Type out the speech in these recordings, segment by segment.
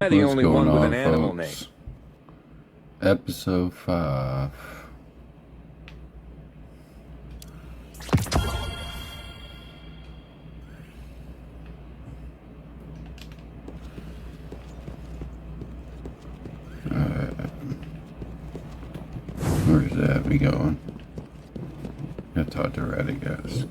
the What's only going one with on, an animal name. folks? Episode 5. Where's that we going? I talked to Red, I guess.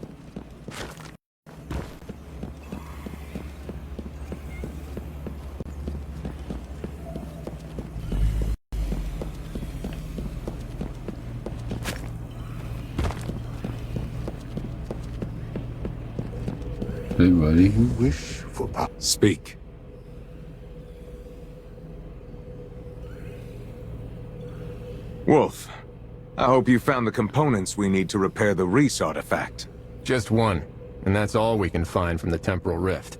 Hey, buddy. You wish for power. Speak. Wolf, I hope you found the components we need to repair the Reese artifact. Just one, and that's all we can find from the temporal rift.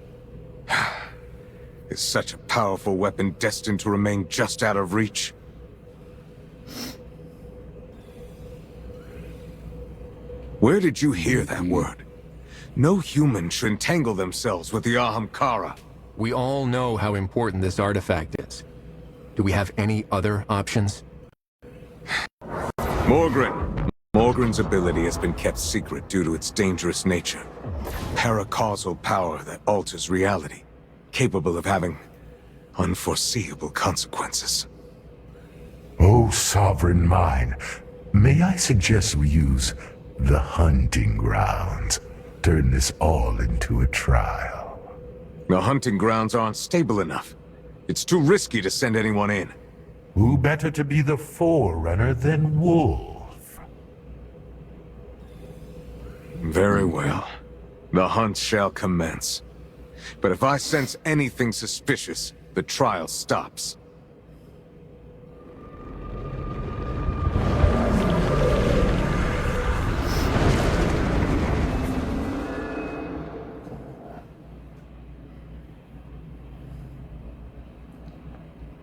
Is such a powerful weapon destined to remain just out of reach? Where did you hear that word? No human should entangle themselves with the Ahamkara. We all know how important this artifact is. Do we have any other options? Morgren. Morgren's ability has been kept secret due to its dangerous nature. Paracausal power that alters reality, capable of having unforeseeable consequences. Oh, sovereign mine, may I suggest we use the hunting grounds? Turn this all into a trial. The hunting grounds aren't stable enough. It's too risky to send anyone in. Who better to be the forerunner than Wolf? Very well. The hunt shall commence. But if I sense anything suspicious, the trial stops.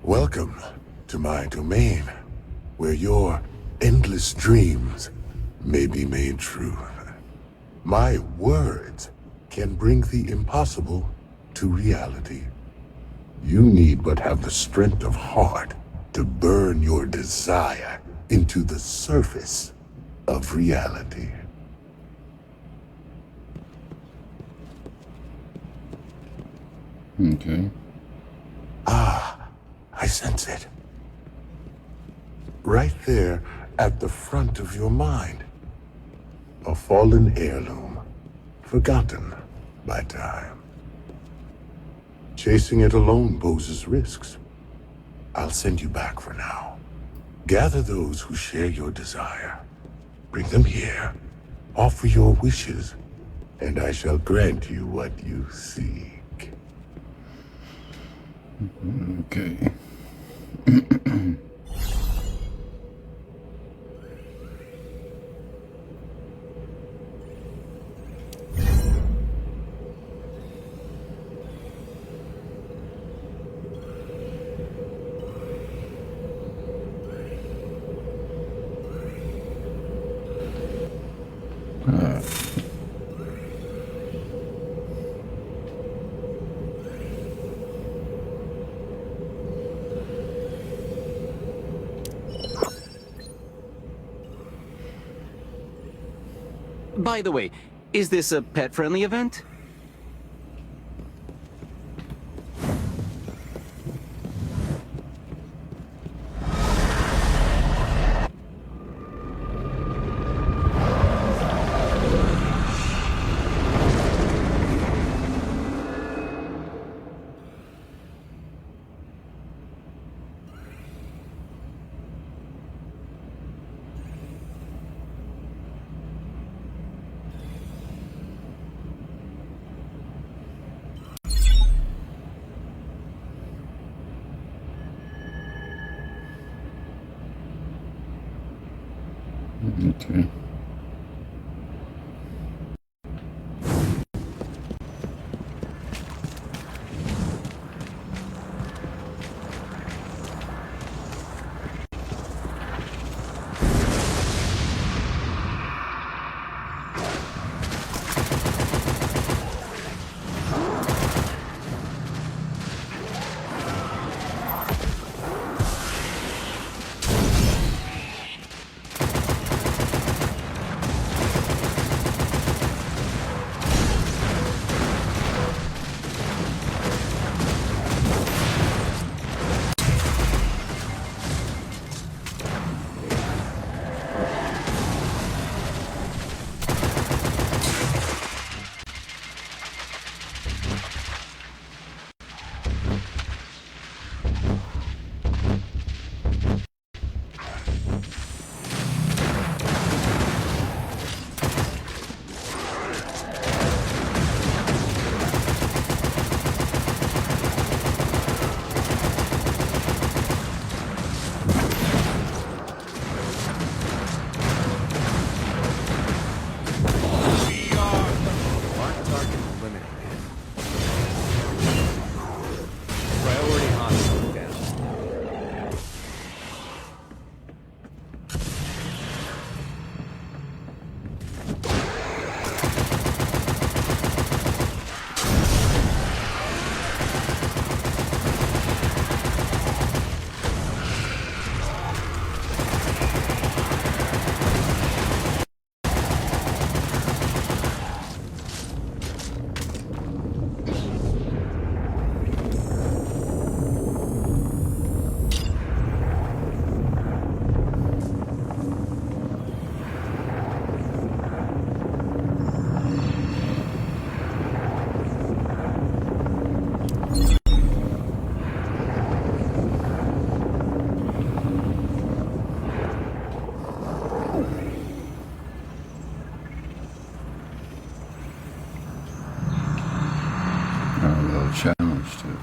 Welcome to my domain, where your endless dreams may be made true. My words can bring the impossible to reality. You need but have the strength of heart to burn your desire into the surface of reality. Okay. I sense it. Right there at the front of your mind. A fallen heirloom, forgotten by time. Chasing it alone poses risks. I'll send you back for now. Gather those who share your desire. Bring them here. Offer your wishes, and I shall grant you what you seek. Okay. By the way, is this a pet-friendly event? Okay. a challenge to it.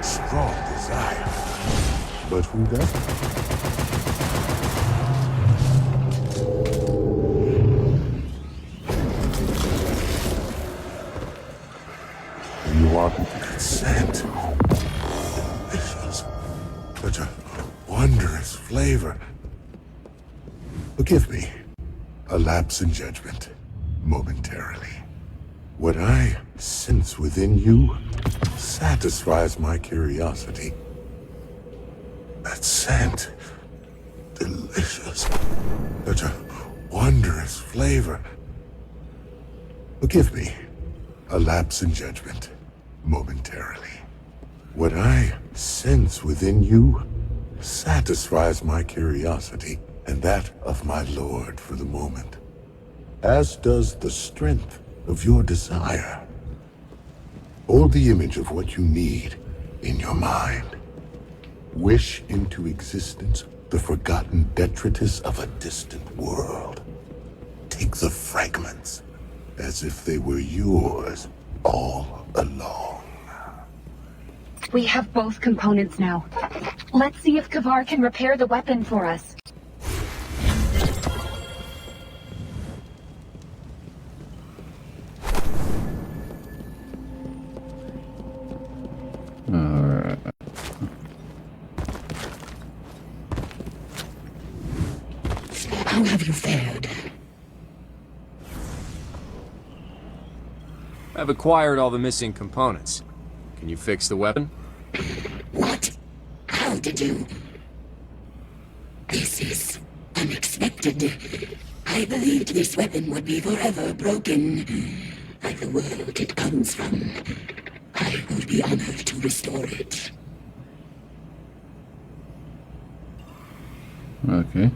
Strong desire. But who doesn't? You want consent? Delicious. Such a wondrous flavor. Forgive me. A lapse in judgment. Momentarily. What I sense within you satisfies my curiosity. That scent. Delicious. Such a wondrous flavor. Forgive me. A lapse in judgment. Momentarily. What I sense within you satisfies my curiosity and that of my lord for the moment. As does the strength of your desire. Hold the image of what you need in your mind. Wish into existence the forgotten detritus of a distant world. Take the fragments as if they were yours all along. We have both components now. Let's see if Kavar can repair the weapon for us. Alright. How have you fared? I've acquired all the missing components. Can you fix the weapon? What? How did you? This is unexpected. I believed this weapon would be forever broken. Like the world it comes from. I would be honored to restore it. Okay.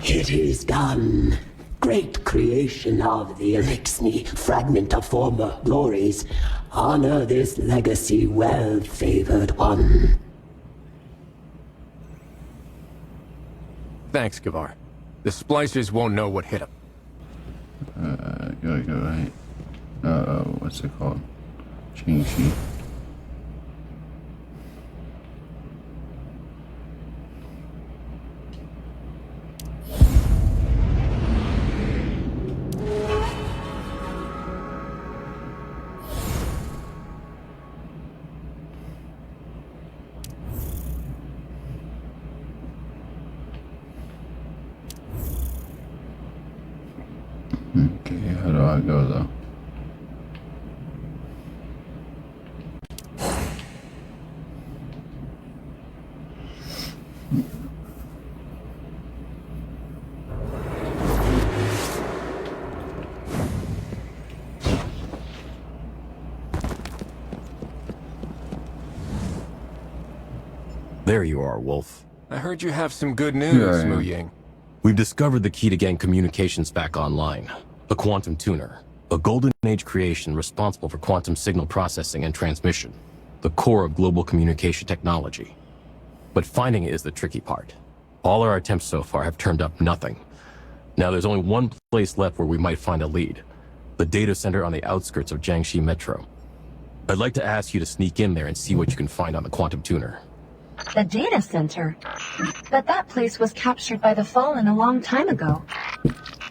It is done. Great creation of the Elixni, fragment of former glories. Honor this legacy, well-favored one. Thanks, Kavar. The splicers won't know what hit them. Gotta go right. What's it called? Chain sheet. Okay, how do I go though? There you are, Wolf. I heard you have some good news, Yeah, Mu yeah. Ying. We've discovered the key to getting communications back online. The Quantum Tuner. A Golden Age creation responsible for quantum signal processing and transmission. the core of global communication technology. But finding it is the tricky part. All our attempts so far have turned up nothing. Now there's only one place left where we might find a lead. The data center on the outskirts of Jiangxi Metro. I'd like to ask you to sneak in there and see what you can find on the quantum tuner. The data center? But that place was captured by the Fallen a long time ago.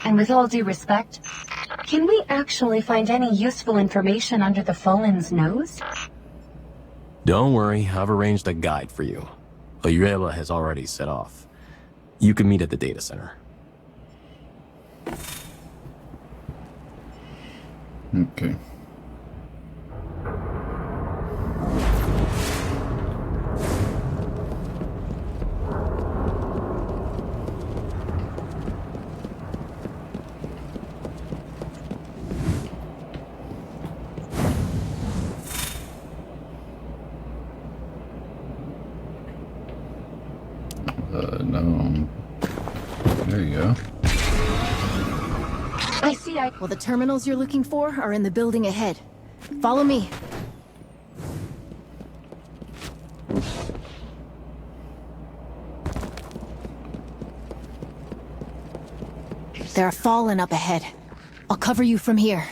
And with all due respect, can we actually find any useful information under the Fallen's nose? Don't worry, I've arranged a guide for you. Ayuela has already set off. You can meet at the data center. Okay. No. There you go. I see. Well, the terminals you're looking for are in the building ahead. Follow me. There are Fallen up ahead. I'll cover you from here.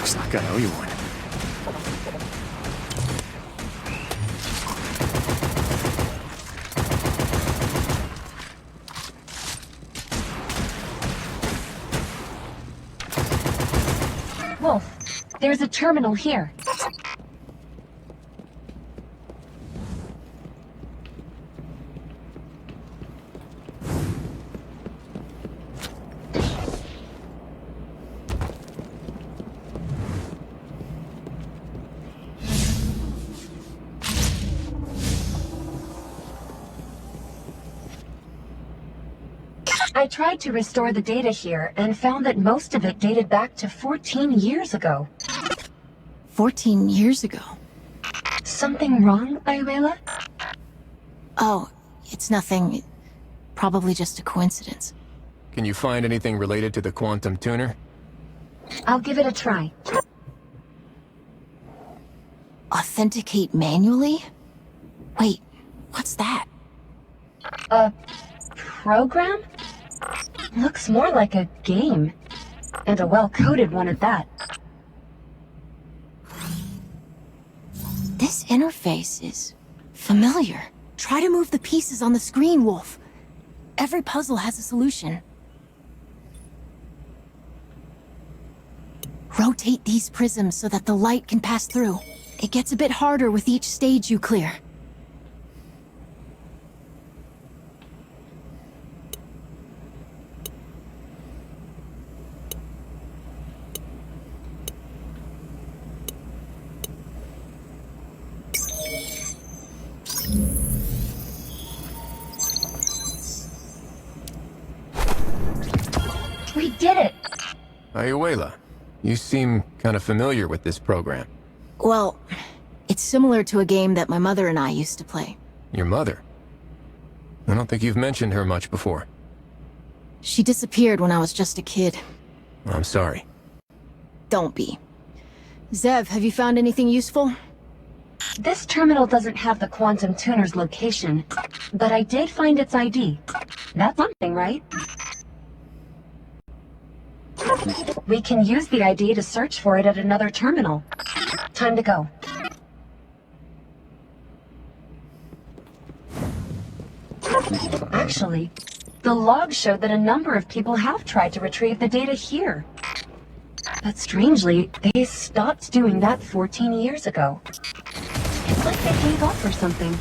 Looks like I owe you one. Wolf, there's a terminal here. I tried to restore the data here and found that most of it dated back to 14 years ago. 14 years ago? Something wrong, Ayuela? Oh, it's nothing. Probably just a coincidence. Can you find anything related to the quantum tuner? I'll give it a try. Authenticate manually? Wait, what's that? A program? Looks more like a game. And a well-coded one at that. This interface is familiar. Try to move the pieces on the screen, Wolf. Every puzzle has a solution. Rotate these prisms so that the light can pass through. It gets a bit harder with each stage you clear. We did it! Ayuela, you seem kind of familiar with this program. Well, it's similar to a game that my mother and I used to play. Your mother? I don't think you've mentioned her much before. She disappeared when I was just a kid. I'm sorry. Don't be. Zev, have you found anything useful? This terminal doesn't have the quantum tuner's location, but I did find its ID. That's something, right? We can use the ID to search for it at another terminal. Time to go. Actually, the logs showed that a number of people have tried to retrieve the data here. But strangely, they stopped doing that 14 years ago. It's like they gave up or something.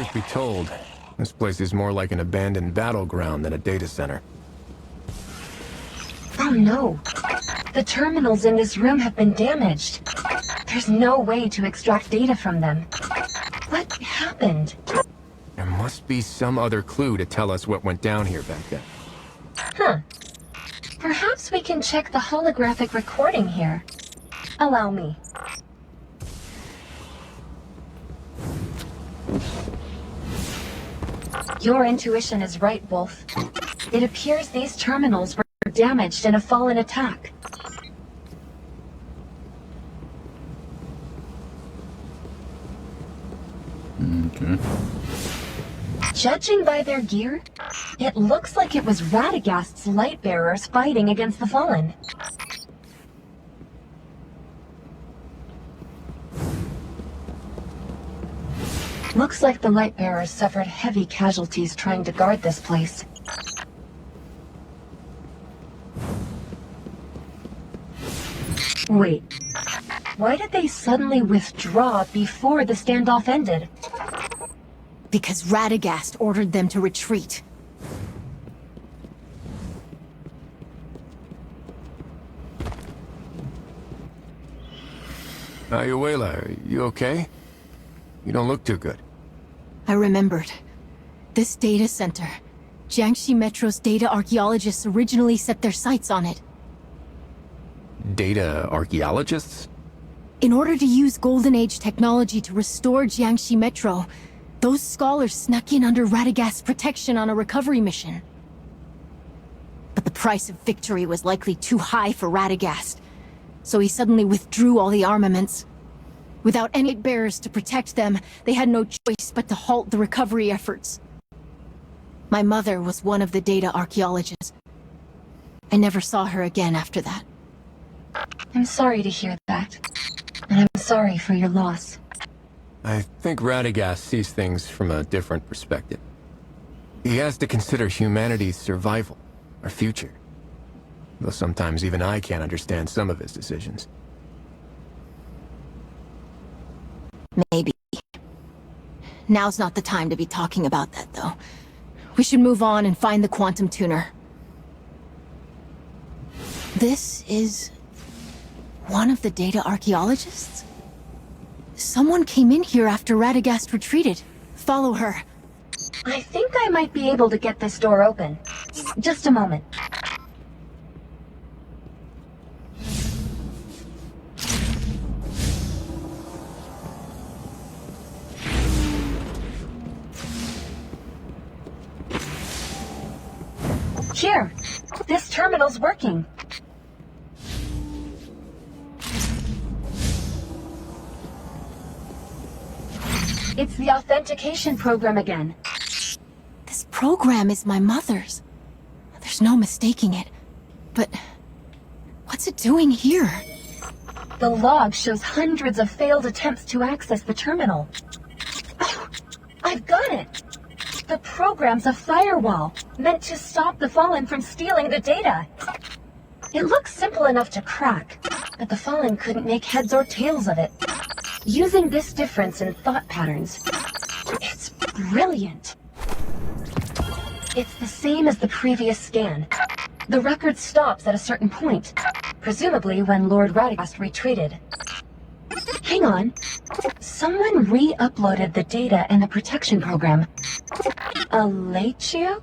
Truth be told, this place is more like an abandoned battleground than a data center. Oh no. The terminals in this room have been damaged. There's no way to extract data from them. What happened? There must be some other clue to tell us what went down here back then. Huh. Perhaps we can check the holographic recording here. Allow me. Your intuition is right, Wolf. It appears these terminals were damaged in a fallen attack. Okay. Judging by their gear, it looks like it was Radagast's light bearers fighting against the Fallen. Looks like the light bearers suffered heavy casualties trying to guard this place. Wait, why did they suddenly withdraw before the standoff ended? Because Radagast ordered them to retreat. Ayuela, are you okay? You don't look too good. I remembered. This data center. Jiangxi Metro's data archaeologists originally set their sights on it. Data archaeologists? In order to use Golden Age technology to restore Jiangxi Metro, those scholars snuck in under Radagast's protection on a recovery mission. But the price of victory was likely too high for Radagast, so he suddenly withdrew all the armaments. Without any bearers to protect them, they had no choice but to halt the recovery efforts. My mother was one of the data archaeologists. I never saw her again after that. I'm sorry to hear that, and I'm sorry for your loss. I think Radagast sees things from a different perspective. He has to consider humanity's survival, our future. Though sometimes even I can't understand some of his decisions. Maybe. Now's not the time to be talking about that, though. We should move on and find the quantum tuner. This is one of the data archaeologists? Someone came in here after Radagast retreated. Follow her. I think I might be able to get this door open. Just a moment. Here, this terminal's working. It's the authentication program again. This program is my mother's. There's no mistaking it. But what's it doing here? The log shows hundreds of failed attempts to access the terminal. Oh, I've got it! The program's a firewall, meant to stop the Fallen from stealing the data. It looks simple enough to crack, but the Fallen couldn't make heads or tails of it. Using this difference in thought patterns, it's brilliant. It's the same as the previous scan. The record stops at a certain point, presumably when Lord Radagast retreated. Hang on. Someone re-uploaded the data in the protection program. Alachio?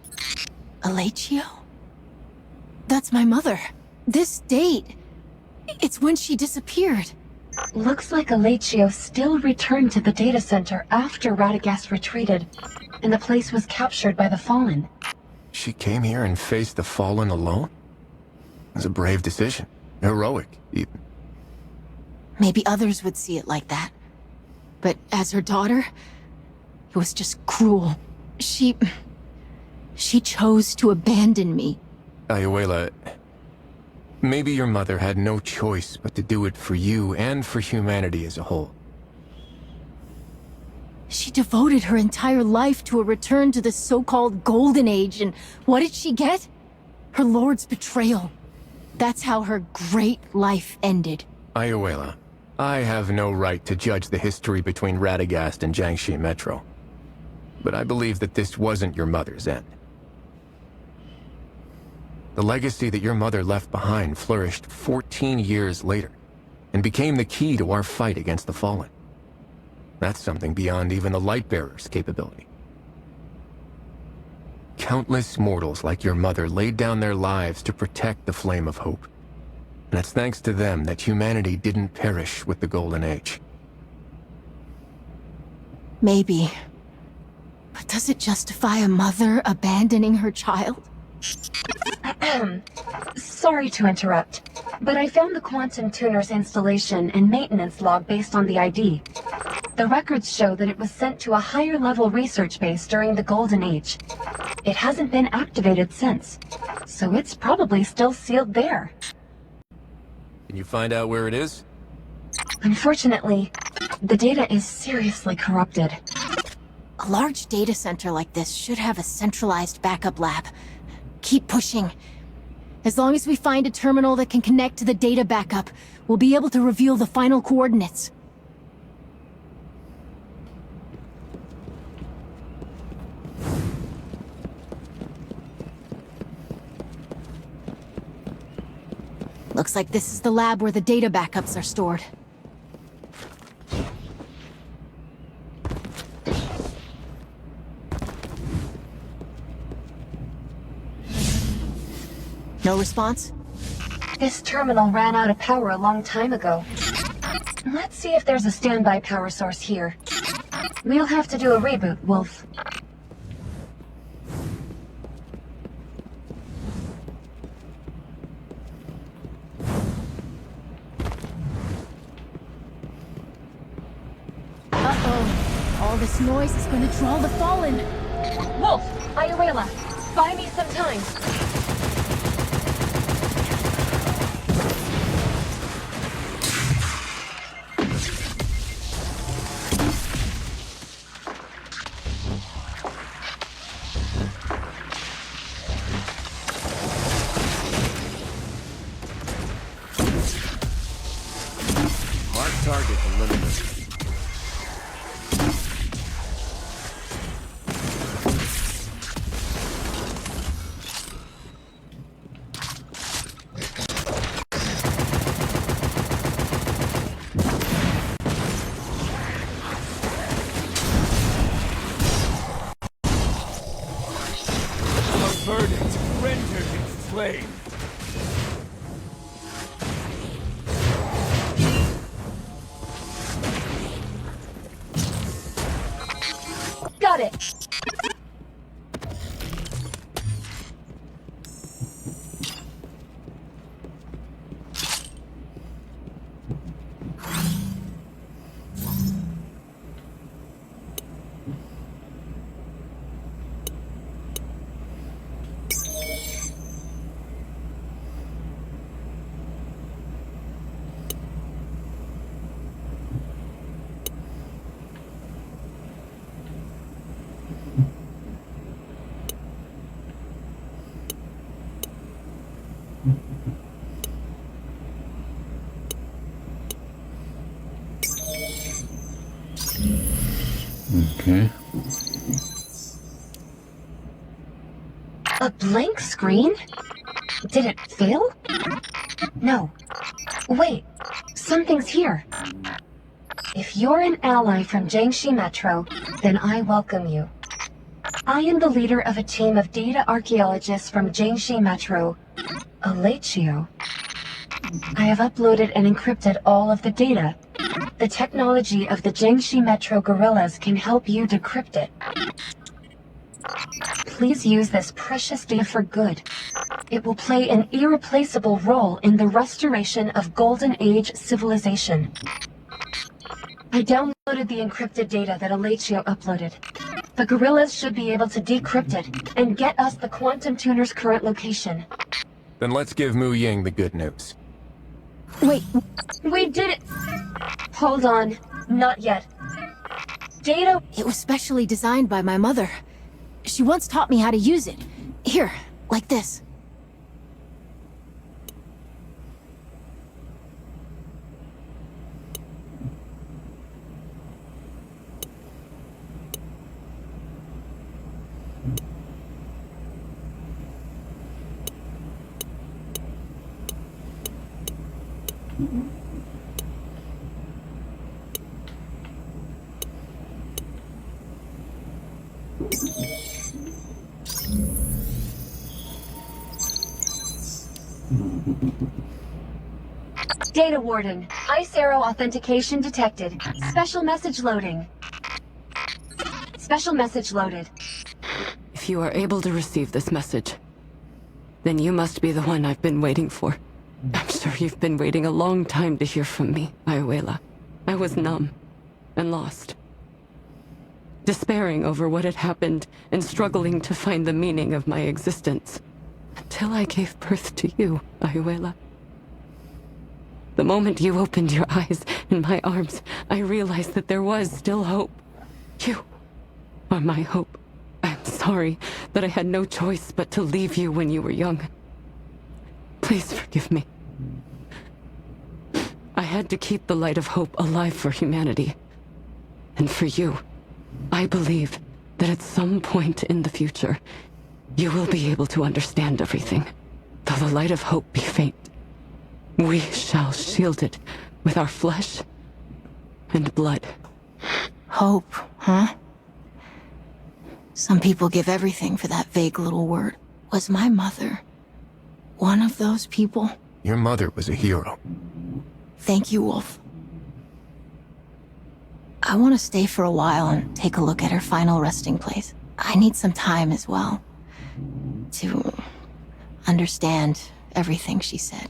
Alachio? That's my mother. This date. It's when she disappeared. Looks like Alachio still returned to the data center after Radagast retreated, and the place was captured by the Fallen. She came here and faced the Fallen alone? It was a brave decision. Heroic, even. Maybe others would see it like that. But as her daughter, it was just cruel. She chose to abandon me. Ayuela, maybe your mother had no choice but to do it for you and for humanity as a whole. She devoted her entire life to a return to the so-called Golden Age, and what did she get? Her lord's betrayal. That's how her great life ended. Ayuela, I have no right to judge the history between Radagast and Jiangxi Metro. but I believe that this wasn't your mother's end. The legacy that your mother left behind flourished 14 years later, and became the key to our fight against the Fallen. That's something beyond even the Lightbearer's capability. Countless mortals like your mother laid down their lives to protect the Flame of Hope. And it's thanks to them that humanity didn't perish with the Golden Age. Maybe. But does it justify a mother abandoning her child? Sorry to interrupt, but I found the Quantum Tuner's installation and maintenance log based on the ID. The records show that it was sent to a higher-level research base during the Golden Age. It hasn't been activated since, so it's probably still sealed there. Can you find out where it is? Unfortunately, the data is seriously corrupted. A large data center like this should have a centralized backup lab. Keep pushing. As long as we find a terminal that can connect to the data backup, we'll be able to reveal the final coordinates. Looks like this is the lab where the data backups are stored. No response? This terminal ran out of power a long time ago. Let's see if there's a standby power source here. We'll have to do a reboot, Wolf. Uh-oh. All this noise is going to draw the Fallen. Wolf! Iorela! Buy me some time! Target eliminated. A verdict rendered in flame. Got it! Okay. A blank screen? Did it fail? No. Wait, something's here. If you're an ally from Jiangxi Metro, then I welcome you. I am the leader of a team of data archaeologists from Jiangxi Metro, Alatio. I have uploaded and encrypted all of the data. The technology of the Jiangxi Metro guerrillas can help you decrypt it. Please use this precious data for good. It will play an irreplaceable role in the restoration of Golden Age civilization. I downloaded the encrypted data that Alatio uploaded. The guerrillas should be able to decrypt it and get us the Quantum Tuner's current location. Then let's give Mu Ying the good news. Wait, We did it! Hold on. Not yet. Data... it was specially designed by my mother. She once taught me how to use it. Here, like this. Data Warden, Ice Arrow authentication detected. Special message loading. Special message loaded. If you are able to receive this message, then you must be the one I've been waiting for. I'm sure you've been waiting a long time to hear from me, Ayuela. I was numb and lost, despairing over what had happened and struggling to find the meaning of my existence. Until I gave birth to you, Ayuela. The moment you opened your eyes in my arms, I realized that there was still hope. You are my hope. I'm sorry that I had no choice but to leave you when you were young. Please forgive me. I had to keep the light of hope alive for humanity. And for you, I believe that at some point in the future, you will be able to understand everything. Though the light of hope be faint, we shall shield it with our flesh and blood. Hope, huh? Some people give everything for that vague little word. Was my mother one of those people? Your mother was a hero. Thank you, Wolf. I want to stay for a while and take a look at her final resting place. I need some time as well to understand everything she said.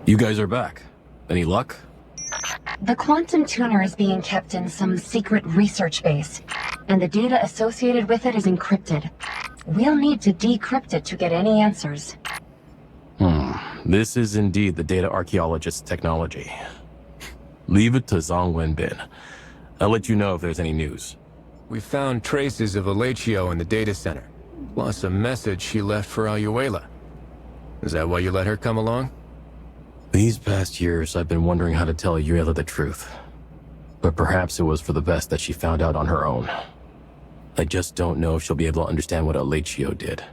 You guys are back. Any luck? The quantum tuner is being kept in some secret research base, and the data associated with it is encrypted. We'll need to decrypt it to get any answers. This is indeed the data archaeologist's technology. Leave it to Zhang Wenbin. I'll let you know if there's any news. We found traces of Alechio in the data center, plus a message she left for Ayuela. Is that why you let her come along? These past years, I've been wondering how to tell Ayuela the truth. But perhaps it was for the best that she found out on her own. I just don't know if she'll be able to understand what Alechio did.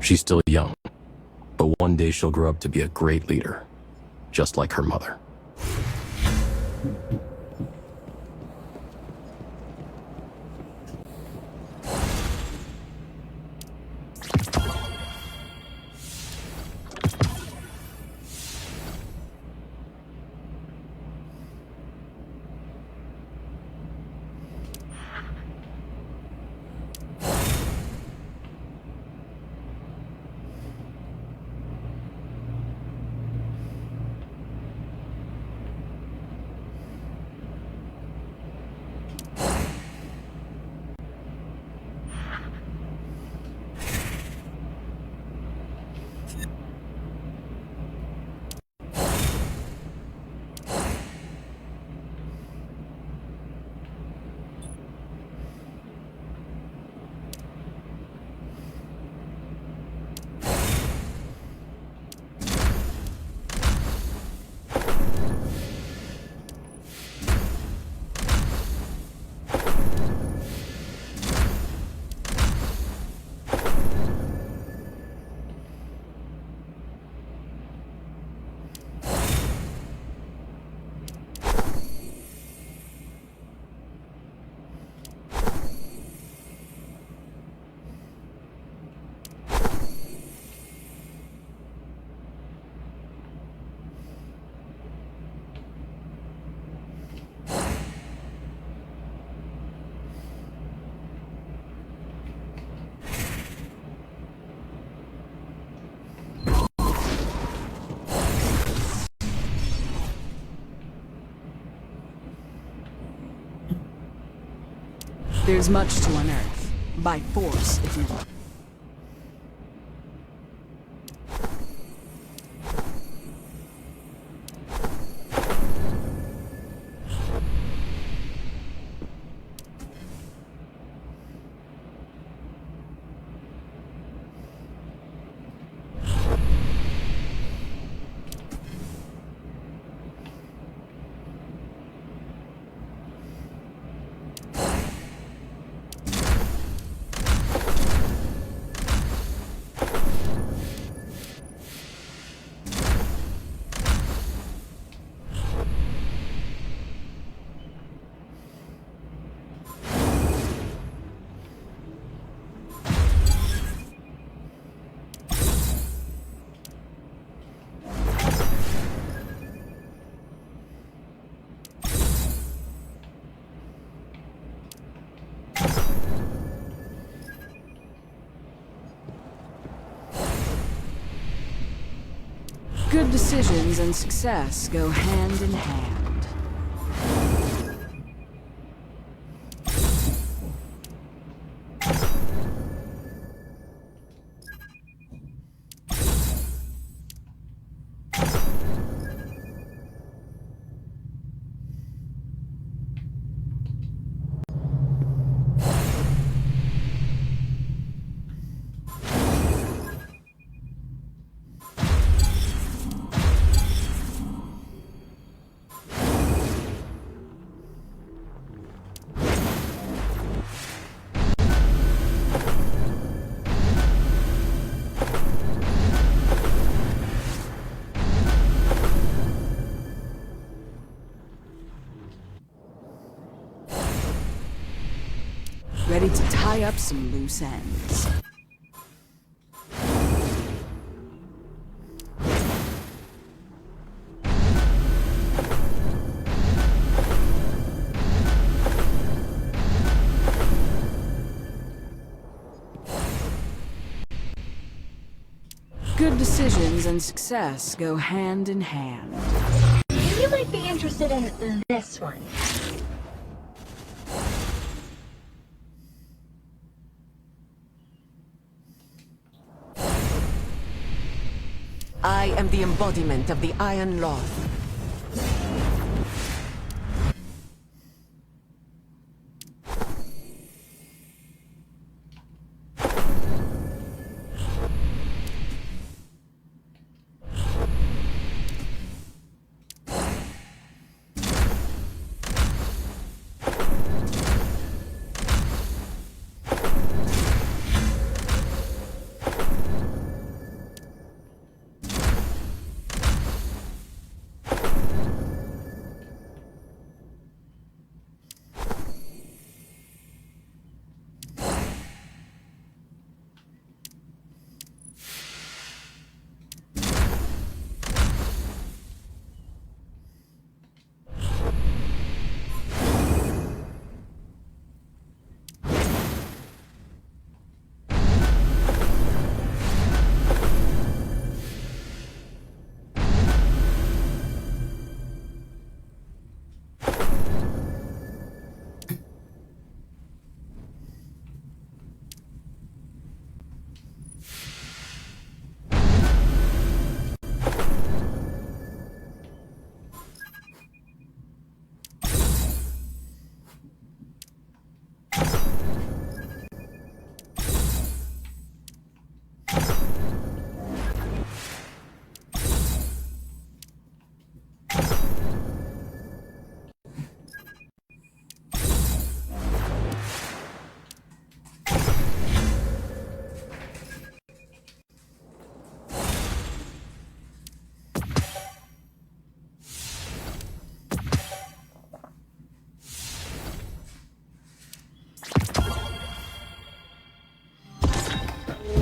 She's still young, but one day she'll grow up to be a great leader, just like her mother. There's much to unearth. By force, if you want. Good decisions and success go hand in hand. Ready to tie up some loose ends. Good decisions and success go hand in hand. You might be interested in this one. I am the embodiment of the Iron Law.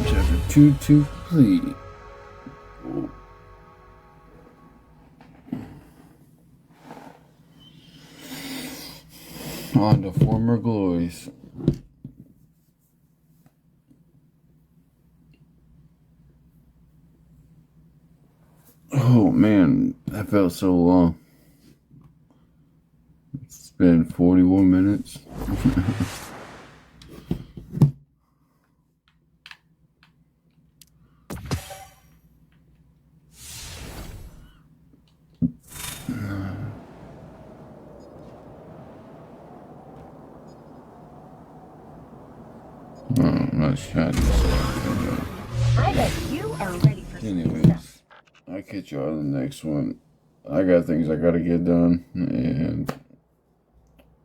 Chapter 2 to complete. On to former glories. Oh man, that felt so long. It's been 41 minutes. Let's try this out. I bet you are ready for some Anyways, stuff. I'll catch you on the next one. I got things I gotta get done, and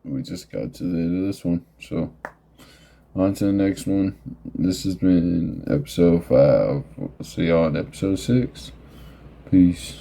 we just got to the end of this one. So, on to the next one. This has been episode 5. See y'all on episode 6. Peace.